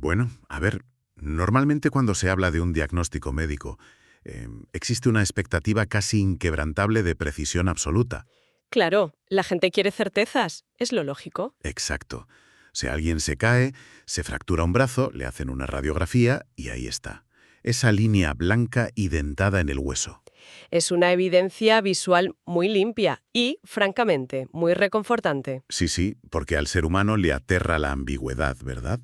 Bueno, a ver, normalmente cuando se habla de un diagnóstico médico, existe una expectativa casi inquebrantable de precisión absoluta. Claro, la gente quiere certezas, es lo lógico. Exacto. Si alguien se cae, se fractura un brazo, le hacen una radiografía y ahí está. Esa línea blanca y dentada en el hueso. Es una evidencia visual muy limpia y, francamente, muy reconfortante. Sí, sí, porque al ser humano le aterra la ambigüedad, ¿verdad?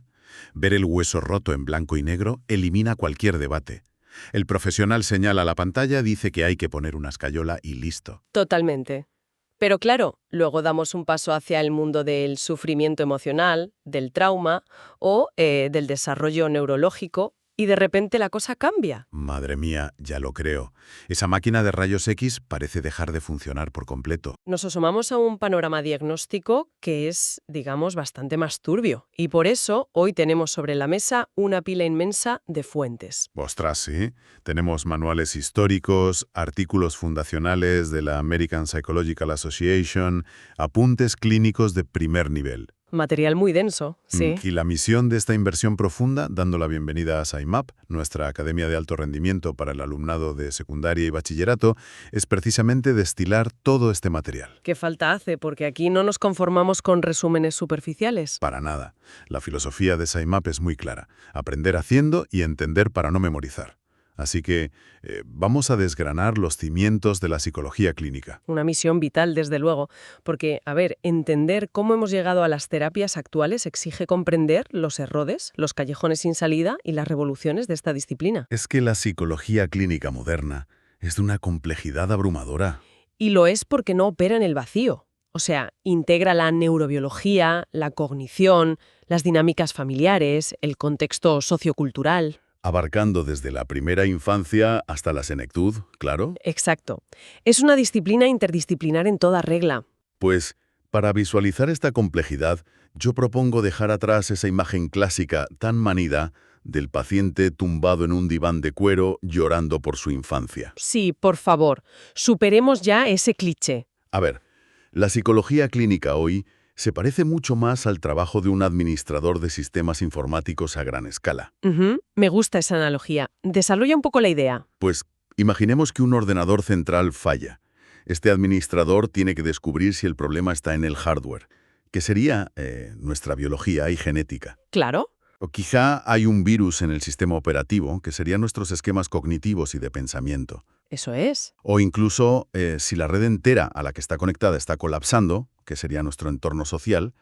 Ver el hueso roto en blanco y negro elimina cualquier debate. El profesional señala la pantalla, dice que hay que poner una escayola y listo. Totalmente. Pero claro, luego damos un paso hacia el mundo del sufrimiento emocional, del trauma o del desarrollo neurológico y de repente la cosa cambia. Madre mía, ya lo creo. Esa máquina de rayos X parece dejar de funcionar por completo. Nos asomamos a un panorama diagnóstico que es, digamos, bastante más turbio. Y por eso hoy tenemos sobre la mesa una pila inmensa de fuentes. Ostras, sí. Tenemos manuales históricos, artículos fundacionales de la American Psychological Association, apuntes clínicos de primer nivel. Material muy denso, sí. Y la misión de esta inversión profunda, dando la bienvenida a SciMap, nuestra academia de alto rendimiento para el alumnado de secundaria y bachillerato, es precisamente destilar todo este material. ¿Qué falta hace? Porque aquí no nos conformamos con resúmenes superficiales. Para nada. La filosofía de SciMap es muy clara. Aprender haciendo y entender para no memorizar. Así que vamos a desgranar los cimientos de la psicología clínica. Una misión vital, desde luego, porque, a ver, entender cómo hemos llegado a las terapias actuales exige comprender los errores, los callejones sin salida y las revoluciones de esta disciplina. Es que la psicología clínica moderna es de una complejidad abrumadora. Y lo es porque no opera en el vacío. O sea, integra la neurobiología, la cognición, las dinámicas familiares, el contexto sociocultural. Abarcando desde la primera infancia hasta la senectud, claro. Exacto. Es una disciplina interdisciplinar en toda regla. Pues, para visualizar esta complejidad, yo propongo dejar atrás esa imagen clásica tan manida del paciente tumbado en un diván de cuero llorando por su infancia. Sí, por favor, superemos ya ese cliché. A ver, la psicología clínica hoy se parece mucho más al trabajo de un administrador de sistemas informáticos a gran escala. Me gusta esa analogía. Desarrolla un poco la idea. Pues, imaginemos que un ordenador central falla. Este administrador tiene que descubrir si el problema está en el hardware, que sería nuestra biología y genética. Claro. O quizá hay un virus en el sistema operativo, que serían nuestros esquemas cognitivos y de pensamiento. Eso es. O incluso, si la red entera a la que está conectada está colapsando, que sería nuestro entorno social,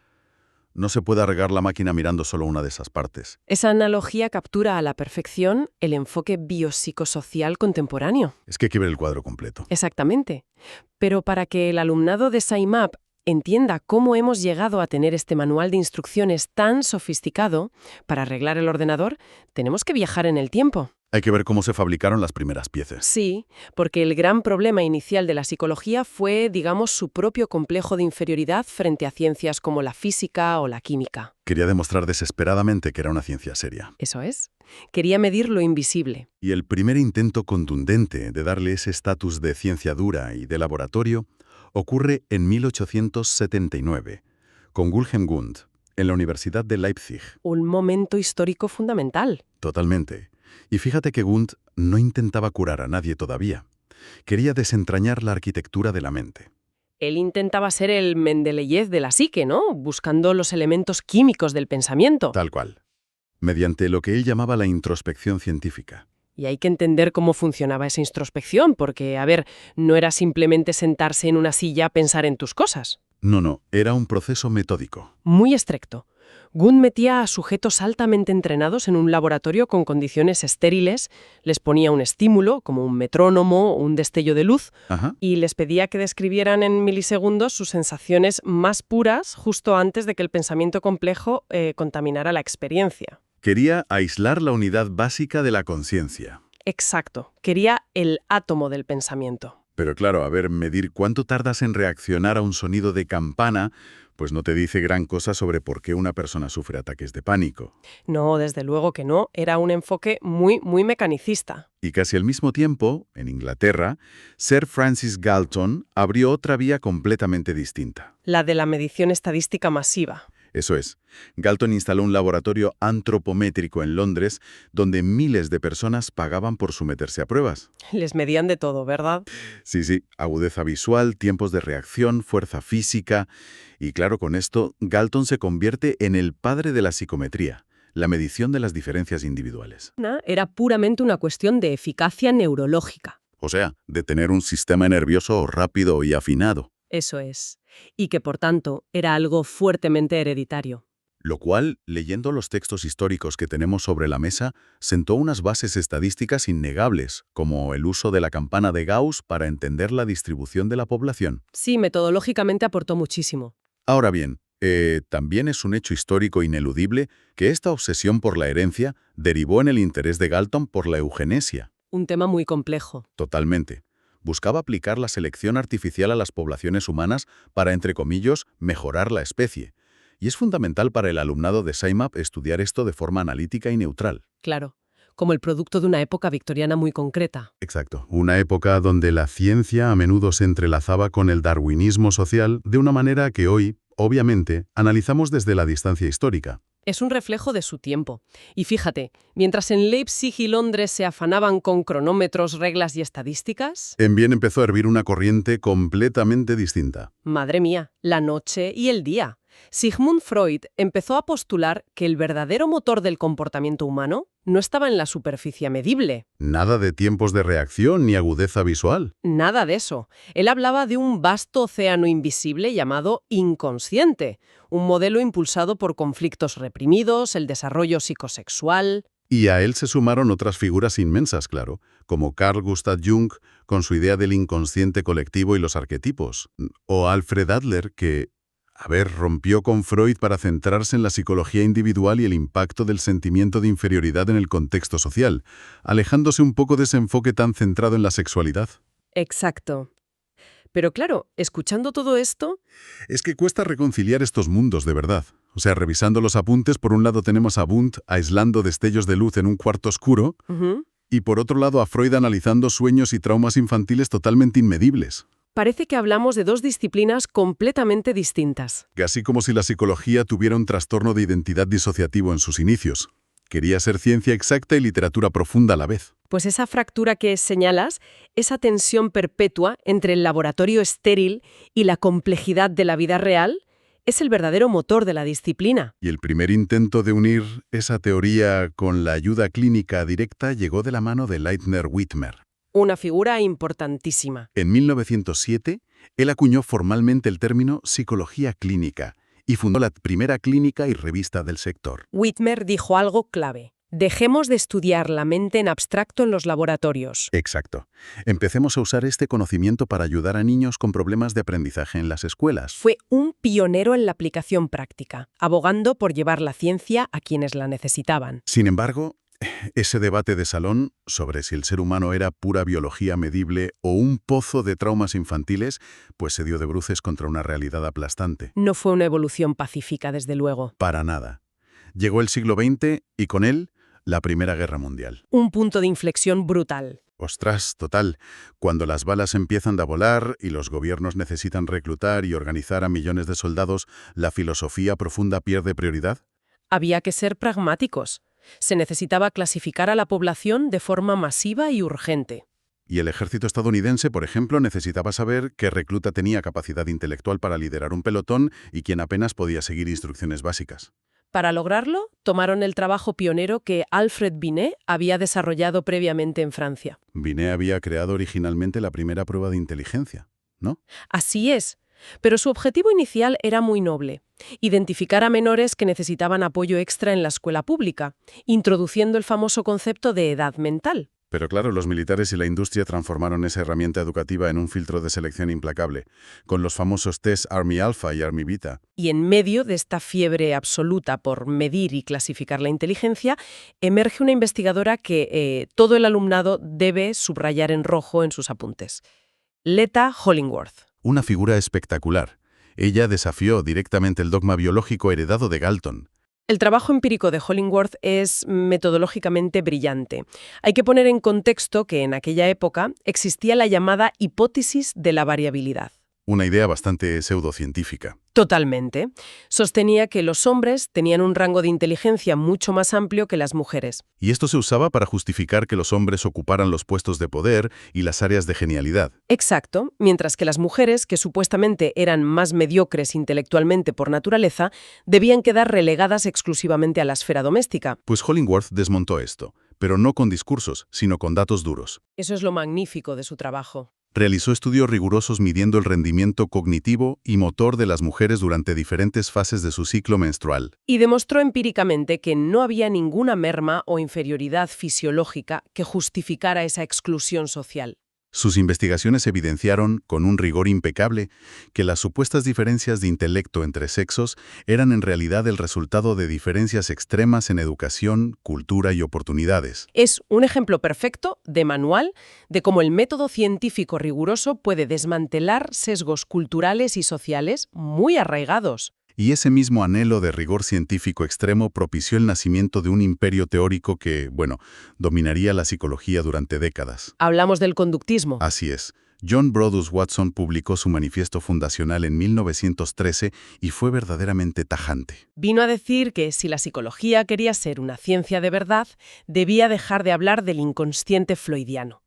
no se puede arreglar la máquina mirando solo una de esas partes. Esa analogía captura a la perfección el enfoque biopsicosocial contemporáneo. Es que hay que ver el cuadro completo. Exactamente. Pero para que el alumnado de SciMap entienda cómo hemos llegado a tener este manual de instrucciones tan sofisticado para arreglar el ordenador, tenemos que viajar en el tiempo. Hay que ver cómo se fabricaron las primeras piezas. Sí, porque el gran problema inicial de la psicología fue, digamos, su propio complejo de inferioridad frente a ciencias como la física o la química. Quería demostrar desesperadamente que era una ciencia seria. Eso es. Quería medir lo invisible. Y el primer intento contundente de darle ese estatus de ciencia dura y de laboratorio ocurre en 1879, con Wilhelm Wundt, en la Universidad de Leipzig. Un momento histórico fundamental. Totalmente. Y fíjate que Wundt no intentaba curar a nadie todavía. Quería desentrañar la arquitectura de la mente. Él intentaba ser el Mendeleev de la psique, ¿no? Buscando los elementos químicos del pensamiento. Tal cual. Mediante lo que él llamaba la introspección científica. Y hay que entender cómo funcionaba esa introspección, porque, a ver, no era simplemente sentarse en una silla a pensar en tus cosas. No, era un proceso metódico. Muy estricto. Wundt metía a sujetos altamente entrenados en un laboratorio con condiciones estériles, les ponía un estímulo, como un metrónomo o un destello de luz, Ajá. y les pedía que describieran en milisegundos sus sensaciones más puras justo antes de que el pensamiento complejo contaminara la experiencia. Quería aislar la unidad básica de la conciencia. Exacto. Quería el átomo del pensamiento. Pero claro, a ver, medir cuánto tardas en reaccionar a un sonido de campana, pues no te dice gran cosa sobre por qué una persona sufre ataques de pánico. No, desde luego que no. Era un enfoque muy, muy mecanicista. Y casi al mismo tiempo, en Inglaterra, Sir Francis Galton abrió otra vía completamente distinta. La de la medición estadística masiva. Eso es. Galton instaló un laboratorio antropométrico en Londres donde miles de personas pagaban por someterse a pruebas. Les medían de todo, ¿verdad? Sí, agudeza visual, tiempos de reacción, fuerza física. Y claro, con esto, Galton se convierte en el padre de la psicometría, la medición de las diferencias individuales. Era puramente una cuestión de eficacia neurológica. O sea, de tener un sistema nervioso rápido y afinado. Eso es. Y que, por tanto, era algo fuertemente hereditario. Lo cual, leyendo los textos históricos que tenemos sobre la mesa, sentó unas bases estadísticas innegables, como el uso de la campana de Gauss para entender la distribución de la población. Sí, metodológicamente aportó muchísimo. Ahora bien, también es un hecho histórico ineludible que esta obsesión por la herencia derivó en el interés de Galton por la eugenesia. Un tema muy complejo. Totalmente. Buscaba aplicar la selección artificial a las poblaciones humanas para, entre comillas, mejorar la especie. Y es fundamental para el alumnado de SciMap estudiar esto de forma analítica y neutral. Claro, como el producto de una época victoriana muy concreta. Exacto. Una época donde la ciencia a menudo se entrelazaba con el darwinismo social de una manera que hoy, obviamente, analizamos desde la distancia histórica. Es un reflejo de su tiempo. Y fíjate, mientras en Leipzig y Londres se afanaban con cronómetros, reglas y estadísticas... En Viena empezó a hervir una corriente completamente distinta. Madre mía, la noche y el día. Sigmund Freud empezó a postular que el verdadero motor del comportamiento humano no estaba en la superficie medible. Nada de tiempos de reacción ni agudeza visual. Nada de eso. Él hablaba de un vasto océano invisible llamado inconsciente, un modelo impulsado por conflictos reprimidos, el desarrollo psicosexual... Y a él se sumaron otras figuras inmensas, claro, como Carl Gustav Jung, con su idea del inconsciente colectivo y los arquetipos, o Alfred Adler, que, rompió con Freud para centrarse en la psicología individual y el impacto del sentimiento de inferioridad en el contexto social, alejándose un poco de ese enfoque tan centrado en la sexualidad. Exacto. Pero claro, escuchando todo esto... Es que cuesta reconciliar estos mundos de verdad. O sea, revisando los apuntes, por un lado tenemos a Wundt aislando destellos de luz en un cuarto oscuro, y por otro lado a Freud analizando sueños y traumas infantiles totalmente inmedibles. Parece que hablamos de dos disciplinas completamente distintas. Casi como si la psicología tuviera un trastorno de identidad disociativo en sus inicios. Quería ser ciencia exacta y literatura profunda a la vez. Pues esa fractura que señalas, esa tensión perpetua entre el laboratorio estéril y la complejidad de la vida real, es el verdadero motor de la disciplina. Y el primer intento de unir esa teoría con la ayuda clínica directa llegó de la mano de Leitner-Whitmer. Una figura importantísima. En 1907, él acuñó formalmente el término psicología clínica y fundó la primera clínica y revista del sector. Whitmer dijo algo clave. Dejemos de estudiar la mente en abstracto en los laboratorios. Exacto. Empecemos a usar este conocimiento para ayudar a niños con problemas de aprendizaje en las escuelas. Fue un pionero en la aplicación práctica, abogando por llevar la ciencia a quienes la necesitaban. Sin embargo, ese debate de salón sobre si el ser humano era pura biología medible o un pozo de traumas infantiles, pues se dio de bruces contra una realidad aplastante. No fue una evolución pacífica, desde luego. Para nada. Llegó el siglo XX y con él, la Primera Guerra Mundial. Un punto de inflexión brutal. Ostras, total. Cuando las balas empiezan a volar y los gobiernos necesitan reclutar y organizar a millones de soldados, ¿la filosofía profunda pierde prioridad? Había que ser pragmáticos. Se necesitaba clasificar a la población de forma masiva y urgente. Y el ejército estadounidense, por ejemplo, necesitaba saber qué recluta tenía capacidad intelectual para liderar un pelotón y quién apenas podía seguir instrucciones básicas. Para lograrlo, tomaron el trabajo pionero que Alfred Binet había desarrollado previamente en Francia. Binet había creado originalmente la primera prueba de inteligencia, ¿no? Así es. Pero su objetivo inicial era muy noble: identificar a menores que necesitaban apoyo extra en la escuela pública, introduciendo el famoso concepto de edad mental. Pero claro, los militares y la industria transformaron esa herramienta educativa en un filtro de selección implacable, con los famosos test Army Alpha y Army Beta. Y en medio de esta fiebre absoluta por medir y clasificar la inteligencia, emerge una investigadora que todo el alumnado debe subrayar en rojo en sus apuntes. Leta Hollingworth. Una figura espectacular. Ella desafió directamente el dogma biológico heredado de Galton. El trabajo empírico de Hollingworth es metodológicamente brillante. Hay que poner en contexto que en aquella época existía la llamada hipótesis de la variabilidad. Una idea bastante pseudocientífica. Totalmente. Sostenía que los hombres tenían un rango de inteligencia mucho más amplio que las mujeres. Y esto se usaba para justificar que los hombres ocuparan los puestos de poder y las áreas de genialidad. Exacto, mientras que las mujeres, que supuestamente eran más mediocres intelectualmente por naturaleza, debían quedar relegadas exclusivamente a la esfera doméstica. Pues Hollingworth desmontó esto, pero no con discursos, sino con datos duros. Eso es lo magnífico de su trabajo. Realizó estudios rigurosos midiendo el rendimiento cognitivo y motor de las mujeres durante diferentes fases de su ciclo menstrual. Y demostró empíricamente que no había ninguna merma o inferioridad fisiológica que justificara esa exclusión social. Sus investigaciones evidenciaron, con un rigor impecable, que las supuestas diferencias de intelecto entre sexos eran en realidad el resultado de diferencias extremas en educación, cultura y oportunidades. Es un ejemplo perfecto de manual de cómo el método científico riguroso puede desmantelar sesgos culturales y sociales muy arraigados. Y ese mismo anhelo de rigor científico extremo propició el nacimiento de un imperio teórico que, dominaría la psicología durante décadas. Hablamos del conductismo. Así es. John Brodus Watson publicó su manifiesto fundacional en 1913 y fue verdaderamente tajante. Vino a decir que si la psicología quería ser una ciencia de verdad, debía dejar de hablar del inconsciente freudiano.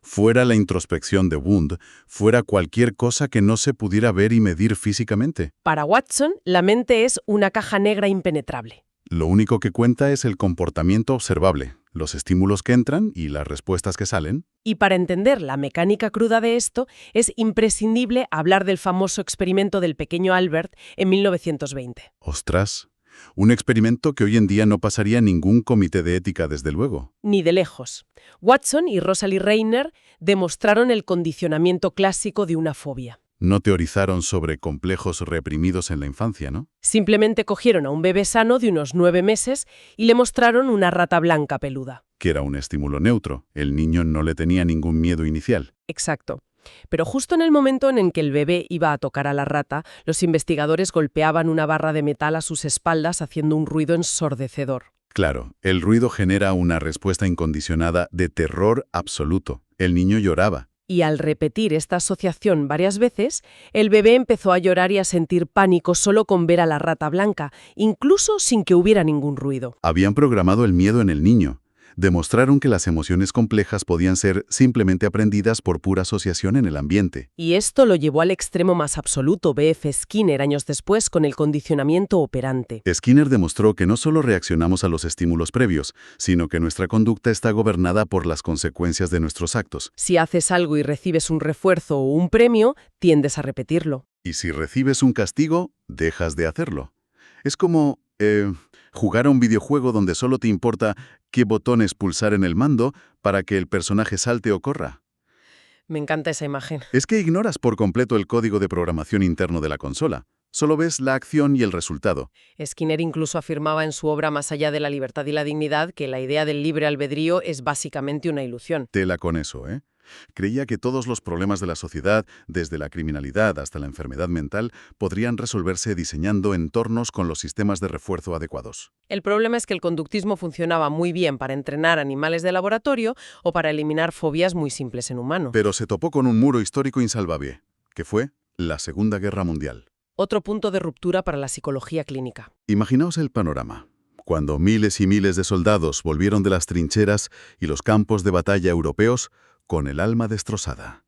Fuera la introspección de Wundt, fuera cualquier cosa que no se pudiera ver y medir físicamente. Para Watson, la mente es una caja negra impenetrable. Lo único que cuenta es el comportamiento observable, los estímulos que entran y las respuestas que salen. Y para entender la mecánica cruda de esto, es imprescindible hablar del famoso experimento del pequeño Albert en 1920. ¡Ostras! Un experimento que hoy en día no pasaría ningún comité de ética, desde luego. Ni de lejos. Watson y Rosalie Reiner demostraron el condicionamiento clásico de una fobia. No teorizaron sobre complejos reprimidos en la infancia, ¿no? Simplemente cogieron a un bebé sano de unos 9 meses y le mostraron una rata blanca peluda. Que era un estímulo neutro. El niño no le tenía ningún miedo inicial. Exacto. Pero justo en el momento en que el bebé iba a tocar a la rata, los investigadores golpeaban una barra de metal a sus espaldas haciendo un ruido ensordecedor. Claro, el ruido genera una respuesta incondicionada de terror absoluto. El niño lloraba. Y al repetir esta asociación varias veces, el bebé empezó a llorar y a sentir pánico solo con ver a la rata blanca, incluso sin que hubiera ningún ruido. Habían programado el miedo en el niño. Demostraron que las emociones complejas podían ser simplemente aprendidas por pura asociación en el ambiente. Y esto lo llevó al extremo más absoluto B.F. Skinner años después con el condicionamiento operante. Skinner demostró que no solo reaccionamos a los estímulos previos, sino que nuestra conducta está gobernada por las consecuencias de nuestros actos. Si haces algo y recibes un refuerzo o un premio, tiendes a repetirlo. Y si recibes un castigo, dejas de hacerlo. Es como jugar a un videojuego donde solo te importa qué botones pulsar en el mando para que el personaje salte o corra. Me encanta esa imagen. Es que ignoras por completo el código de programación interno de la consola. Solo ves la acción y el resultado. Skinner incluso afirmaba en su obra Más allá de la libertad y la dignidad que la idea del libre albedrío es básicamente una ilusión. Tela con eso, ¿eh? Creía que todos los problemas de la sociedad, desde la criminalidad hasta la enfermedad mental, podrían resolverse diseñando entornos con los sistemas de refuerzo adecuados. El problema es que el conductismo funcionaba muy bien para entrenar animales de laboratorio o para eliminar fobias muy simples en humanos. Pero se topó con un muro histórico insalvable, que fue la Segunda Guerra Mundial. Otro punto de ruptura para la psicología clínica. Imaginaos el panorama. Cuando miles y miles de soldados volvieron de las trincheras y los campos de batalla europeos con el alma destrozada.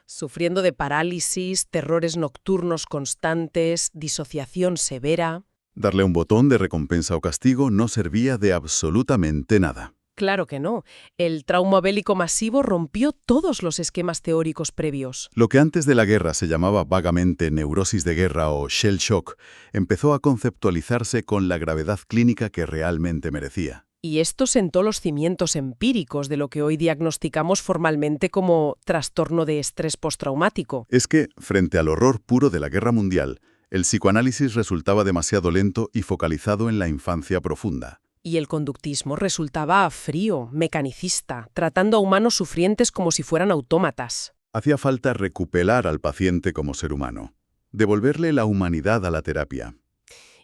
Sufriendo de parálisis, terrores nocturnos constantes, disociación severa. Darle un botón de recompensa o castigo no servía de absolutamente nada. Claro que no. El trauma bélico masivo rompió todos los esquemas teóricos previos. Lo que antes de la guerra se llamaba vagamente neurosis de guerra o shell shock, empezó a conceptualizarse con la gravedad clínica que realmente merecía. Y esto sentó los cimientos empíricos de lo que hoy diagnosticamos formalmente como trastorno de estrés postraumático. Es que, frente al horror puro de la guerra mundial, el psicoanálisis resultaba demasiado lento y focalizado en la infancia profunda. Y el conductismo resultaba frío, mecanicista, tratando a humanos sufrientes como si fueran autómatas. Hacía falta recuperar al paciente como ser humano, devolverle la humanidad a la terapia.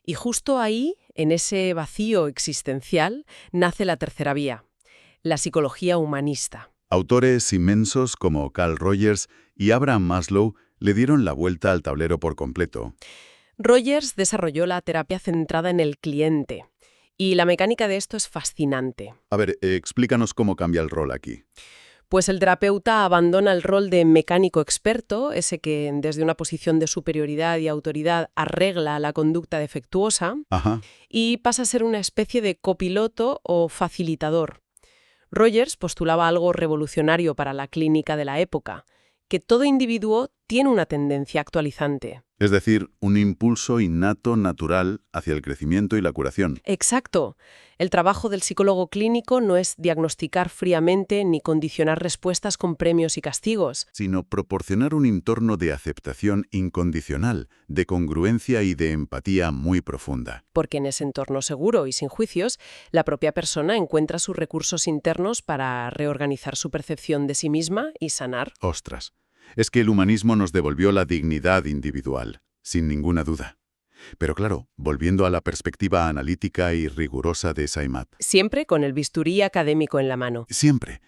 Y justo ahí, en ese vacío existencial, nace la tercera vía, la psicología humanista. Autores inmensos como Carl Rogers y Abraham Maslow le dieron la vuelta al tablero por completo. Rogers desarrolló la terapia centrada en el cliente. Y la mecánica de esto es fascinante. A ver, explícanos cómo cambia el rol aquí. Pues el terapeuta abandona el rol de mecánico experto, ese que desde una posición de superioridad y autoridad arregla la conducta defectuosa, Ajá. y pasa a ser una especie de copiloto o facilitador. Rogers postulaba algo revolucionario para la clínica de la época, que todo individuo tiene una tendencia actualizante. Es decir, un impulso innato, natural, hacia el crecimiento y la curación. Exacto. El trabajo del psicólogo clínico no es diagnosticar fríamente ni condicionar respuestas con premios y castigos. Sino proporcionar un entorno de aceptación incondicional, de congruencia y de empatía muy profunda. Porque en ese entorno seguro y sin juicios, la propia persona encuentra sus recursos internos para reorganizar su percepción de sí misma y sanar. Ostras, es que el humanismo nos devolvió la dignidad individual, sin ninguna duda. Pero claro, volviendo a la perspectiva analítica y rigurosa de Saimat. Siempre con el bisturí académico en la mano. Siempre.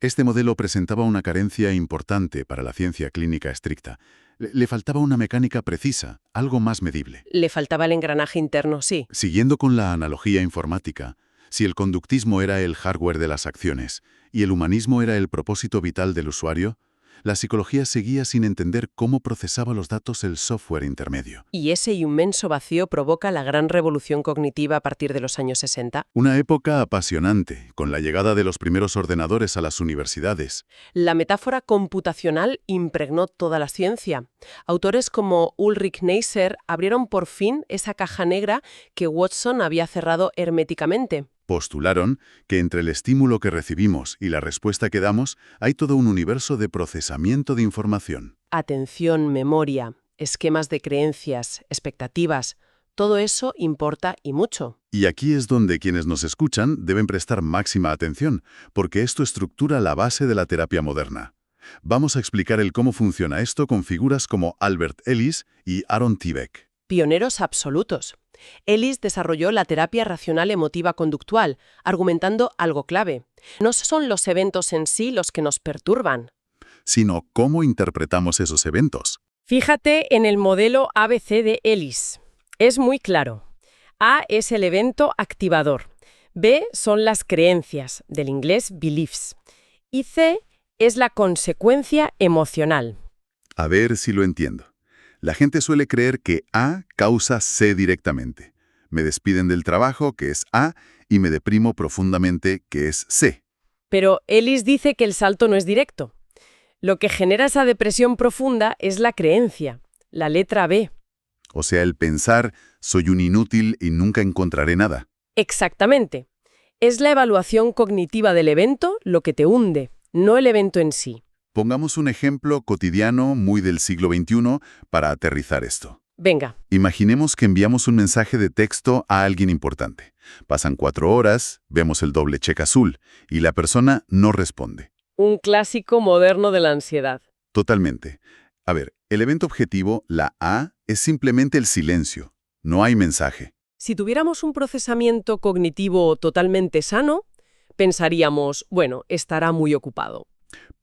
Este modelo presentaba una carencia importante para la ciencia clínica estricta. Le faltaba una mecánica precisa, algo más medible. Le faltaba el engranaje interno, sí. Siguiendo con la analogía informática, si el conductismo era el hardware de las acciones y el humanismo era el propósito vital del usuario, la psicología seguía sin entender cómo procesaba los datos el software intermedio. Y ese inmenso vacío provoca la gran revolución cognitiva a partir de los años 60. Una época apasionante, con la llegada de los primeros ordenadores a las universidades. La metáfora computacional impregnó toda la ciencia. Autores como Ulrich Neisser abrieron por fin esa caja negra que Watson había cerrado herméticamente. Postularon que entre el estímulo que recibimos y la respuesta que damos hay todo un universo de procesamiento de información. Atención, memoria, esquemas de creencias, expectativas, todo eso importa y mucho. Y aquí es donde quienes nos escuchan deben prestar máxima atención, porque esto estructura la base de la terapia moderna. Vamos a explicar el cómo funciona esto con figuras como Albert Ellis y Aaron T. Beck. Pioneros absolutos. Ellis desarrolló la terapia racional emotiva conductual, argumentando algo clave. No son los eventos en sí los que nos perturban, Sino cómo interpretamos esos eventos. Fíjate en el modelo ABC de Ellis. Es muy claro. A es el evento activador. B son las creencias, del inglés beliefs. Y C es la consecuencia emocional. A ver si lo entiendo. La gente suele creer que A causa C directamente. Me despiden del trabajo, que es A, y me deprimo profundamente, que es C. Pero Ellis dice que el salto no es directo. Lo que genera esa depresión profunda es la creencia, la letra B. O sea, el pensar, soy un inútil y nunca encontraré nada. Exactamente. Es la evaluación cognitiva del evento lo que te hunde, no el evento en sí. Pongamos un ejemplo cotidiano muy del siglo XXI para aterrizar esto. Venga, Imaginemos que enviamos un mensaje de texto a alguien importante. Pasan 4 horas, vemos el doble check azul y la persona no responde. un clásico moderno de la ansiedad. Totalmente. A ver, el evento objetivo, la A, es simplemente el silencio. No hay mensaje. Si tuviéramos un procesamiento cognitivo totalmente sano, pensaríamos, bueno, estará muy ocupado.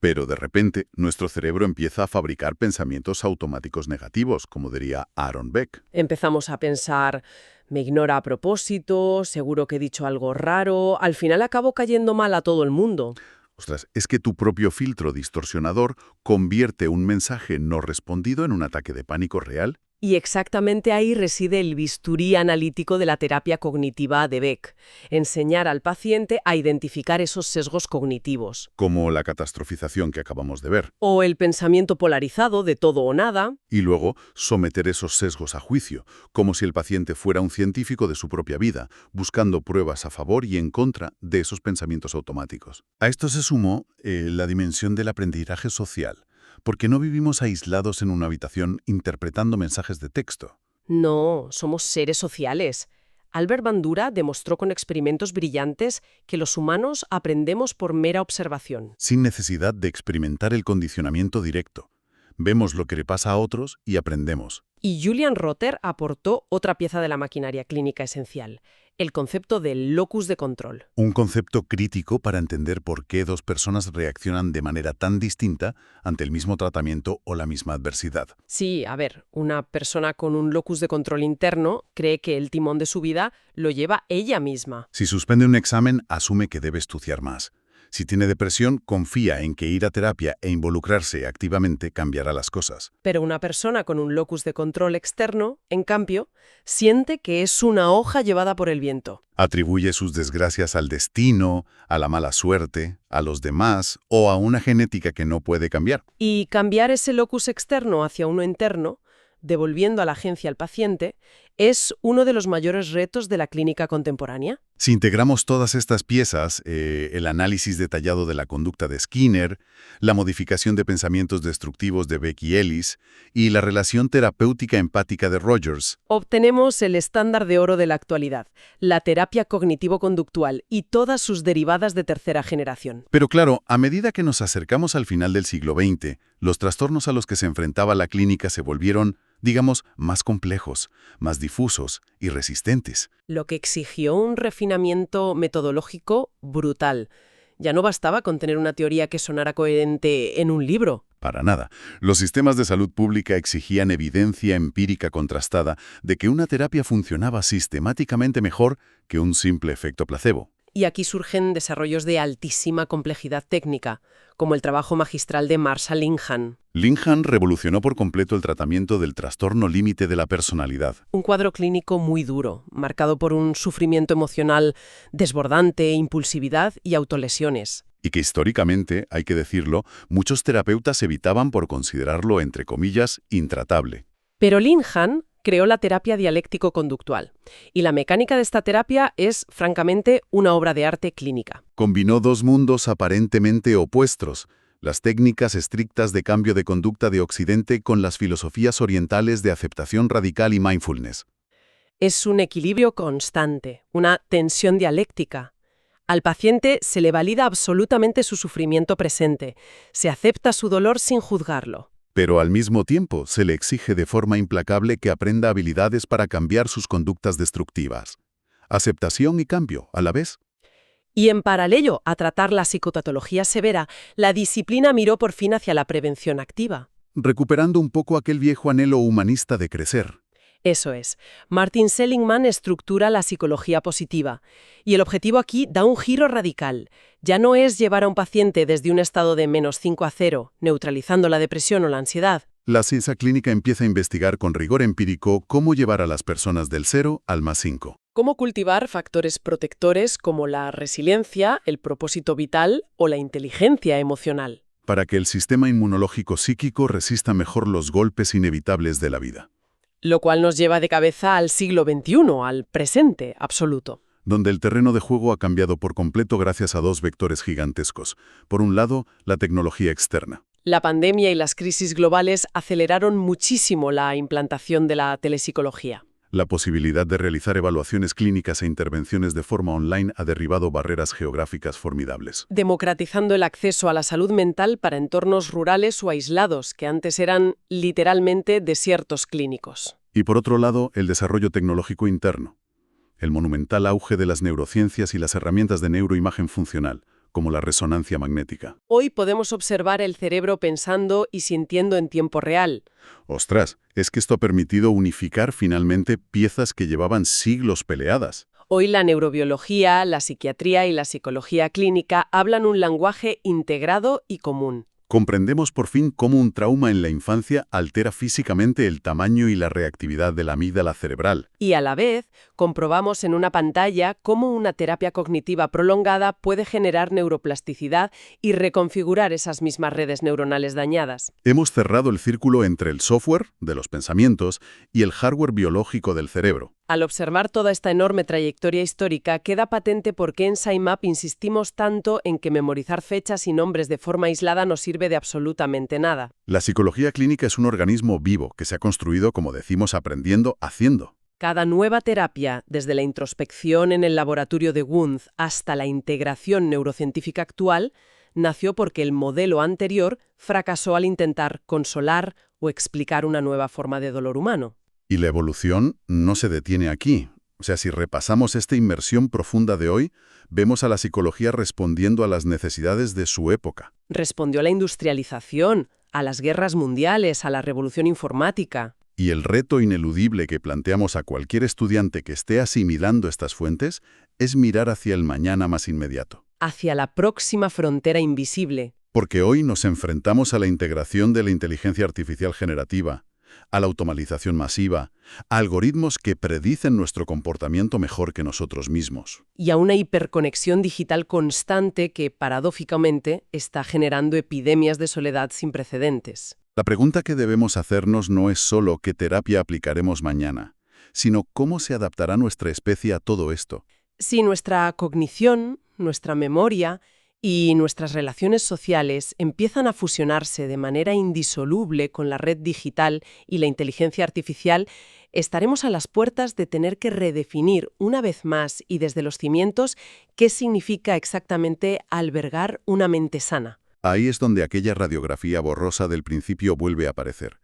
Pero de repente, nuestro cerebro empieza a fabricar pensamientos automáticos negativos, como diría Aaron Beck. Empezamos a pensar, me ignora a propósito, seguro que he dicho algo raro, al final acabo cayendo mal a todo el mundo. Ostras, es que tu propio filtro distorsionador convierte un mensaje no respondido en un ataque de pánico real. Y exactamente ahí reside el bisturí analítico de la terapia cognitiva de Beck, enseñar al paciente a identificar esos sesgos cognitivos. Como la catastrofización que acabamos de ver, O el pensamiento polarizado de todo o nada. y luego someter esos sesgos a juicio, como si el paciente fuera un científico de su propia vida, buscando pruebas a favor y en contra de esos pensamientos automáticos. A esto se sumó la dimensión del aprendizaje social, porque no vivimos aislados en una habitación interpretando mensajes de texto. No, somos seres sociales. Albert Bandura demostró con experimentos brillantes que los humanos aprendemos por mera observación. Sin necesidad de experimentar el condicionamiento directo. Vemos lo que le pasa a otros y aprendemos. Y Julian Rotter aportó otra pieza de la maquinaria clínica esencial, el concepto del locus de control. Un concepto crítico para entender por qué dos personas reaccionan de manera tan distinta ante el mismo tratamiento o la misma adversidad. Sí, a ver, una persona con un locus de control interno cree que el timón de su vida lo lleva ella misma. Si suspende un examen, asume que debe estudiar más. Si tiene depresión, confía en que ir a terapia e involucrarse activamente cambiará las cosas. Pero una persona con un locus de control externo, en cambio, siente que es una hoja llevada por el viento. Atribuye sus desgracias al destino, a la mala suerte, a los demás o a una genética que no puede cambiar. Y cambiar ese locus externo hacia uno interno, devolviendo a la agencia al paciente, es uno de los mayores retos de la clínica contemporánea. Si integramos todas estas piezas, el análisis detallado de la conducta de Skinner, la modificación de pensamientos destructivos de Becky Ellis y la relación terapéutica empática de Rogers, Obtenemos el estándar de oro de la actualidad, la terapia cognitivo-conductual y todas sus derivadas de tercera generación. Pero claro, a medida que nos acercamos al final del siglo XX, los trastornos a los que se enfrentaba la clínica se volvieron, digamos, más complejos, más difusos y resistentes. Lo que exigió un refinamiento metodológico brutal. Ya no bastaba con tener una teoría que sonara coherente en un libro. Para nada. Los sistemas de salud pública exigían evidencia empírica contrastada de que una terapia funcionaba sistemáticamente mejor que un simple efecto placebo. Y aquí surgen desarrollos de altísima complejidad técnica, como el trabajo magistral de Marsha Linehan. Linehan revolucionó por completo el tratamiento del trastorno límite de la personalidad. Un cuadro clínico muy duro, marcado por un sufrimiento emocional desbordante, impulsividad y autolesiones. Y que históricamente, hay que decirlo, muchos terapeutas evitaban por considerarlo, entre comillas, intratable. Pero Linehan creó la terapia dialéctico-conductual. Y la mecánica de esta terapia es, francamente, una obra de arte clínica. Combinó dos mundos aparentemente opuestos, las técnicas estrictas de cambio de conducta de Occidente con las filosofías orientales de aceptación radical y mindfulness. Es un equilibrio constante, una tensión dialéctica. Al paciente se le valida absolutamente su sufrimiento presente, se acepta su dolor sin juzgarlo. Pero al mismo tiempo se le exige de forma implacable que aprenda habilidades para cambiar sus conductas destructivas. Aceptación y cambio, a la vez. Y en paralelo a tratar la psicopatología severa, la disciplina miró por fin hacia la prevención activa. Recuperando un poco aquel viejo anhelo humanista de crecer. Eso es. Martin Seligman estructura la psicología positiva. Y el objetivo aquí da un giro radical. Ya no es llevar a un paciente desde un estado de -5 a 0, neutralizando la depresión o la ansiedad. La ciencia clínica empieza a investigar con rigor empírico cómo llevar a las personas del 0 al +5. Cómo cultivar factores protectores como la resiliencia, el propósito vital o la inteligencia emocional. Para que el sistema inmunológico psíquico resista mejor los golpes inevitables de la vida. Lo cual nos lleva de cabeza al siglo XXI, al presente absoluto. Donde el terreno de juego ha cambiado por completo gracias a dos vectores gigantescos. Por un lado, la tecnología externa. La pandemia y las crisis globales aceleraron muchísimo la implantación de la telepsicología. La posibilidad de realizar evaluaciones clínicas e intervenciones de forma online ha derribado barreras geográficas formidables. Democratizando el acceso a la salud mental para entornos rurales o aislados, que antes eran literalmente desiertos clínicos. Y por otro lado, el desarrollo tecnológico interno. El monumental auge de las neurociencias y las herramientas de neuroimagen funcional, como la resonancia magnética. Hoy podemos observar el cerebro pensando y sintiendo en tiempo real. ¡Ostras! Es que esto ha permitido unificar finalmente piezas que llevaban siglos peleadas. Hoy la neurobiología, la psiquiatría y la psicología clínica hablan un lenguaje integrado y común. Comprendemos por fin cómo un trauma en la infancia altera físicamente el tamaño y la reactividad de la amígdala cerebral. Y a la vez, comprobamos en una pantalla cómo una terapia cognitiva prolongada puede generar neuroplasticidad y reconfigurar esas mismas redes neuronales dañadas. Hemos cerrado el círculo entre el software, de los pensamientos, y el hardware biológico del cerebro. Al observar toda esta enorme trayectoria histórica, queda patente por qué en SciMap insistimos tanto en que memorizar fechas y nombres de forma aislada no sirve de absolutamente nada. La psicología clínica es un organismo vivo que se ha construido, como decimos, aprendiendo, haciendo. Cada nueva terapia, desde la introspección en el laboratorio de Wundt hasta la integración neurocientífica actual, nació porque el modelo anterior fracasó al intentar consolar o explicar una nueva forma de dolor humano. Y la evolución no se detiene aquí. O sea, si repasamos esta inmersión profunda de hoy, vemos a la psicología respondiendo a las necesidades de su época. Respondió a la industrialización, a las guerras mundiales, a la revolución informática. Y el reto ineludible que planteamos a cualquier estudiante que esté asimilando estas fuentes es mirar hacia el mañana más inmediato. Hacia la próxima frontera invisible. Porque hoy nos enfrentamos a la integración de la inteligencia artificial generativa, a la automatización masiva, a algoritmos que predicen nuestro comportamiento mejor que nosotros mismos. Y a una hiperconexión digital constante que, paradójicamente, está generando epidemias de soledad sin precedentes. La pregunta que debemos hacernos no es solo qué terapia aplicaremos mañana, sino cómo se adaptará nuestra especie a todo esto. Si nuestra cognición, nuestra memoria y nuestras relaciones sociales empiezan a fusionarse de manera indisoluble con la red digital y la inteligencia artificial, estaremos a las puertas de tener que redefinir una vez más y desde los cimientos qué significa exactamente albergar una mente sana. Ahí es donde aquella radiografía borrosa del principio vuelve a aparecer.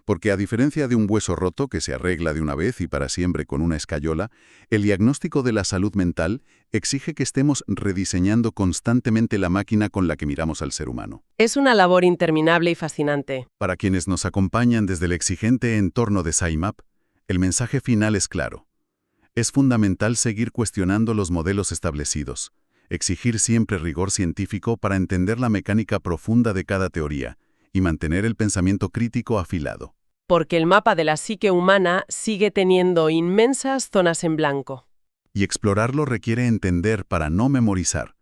Porque a diferencia de un hueso roto que se arregla de una vez y para siempre con una escayola, el diagnóstico de la salud mental exige que estemos rediseñando constantemente la máquina con la que miramos al ser humano. Es una labor interminable y fascinante. Para quienes nos acompañan desde el exigente entorno de SciMap, el mensaje final es claro. Es fundamental seguir cuestionando los modelos establecidos, exigir siempre rigor científico para entender la mecánica profunda de cada teoría, y mantener el pensamiento crítico afilado. Porque el mapa de la psique humana sigue teniendo inmensas zonas en blanco. Y explorarlo requiere entender para no memorizar,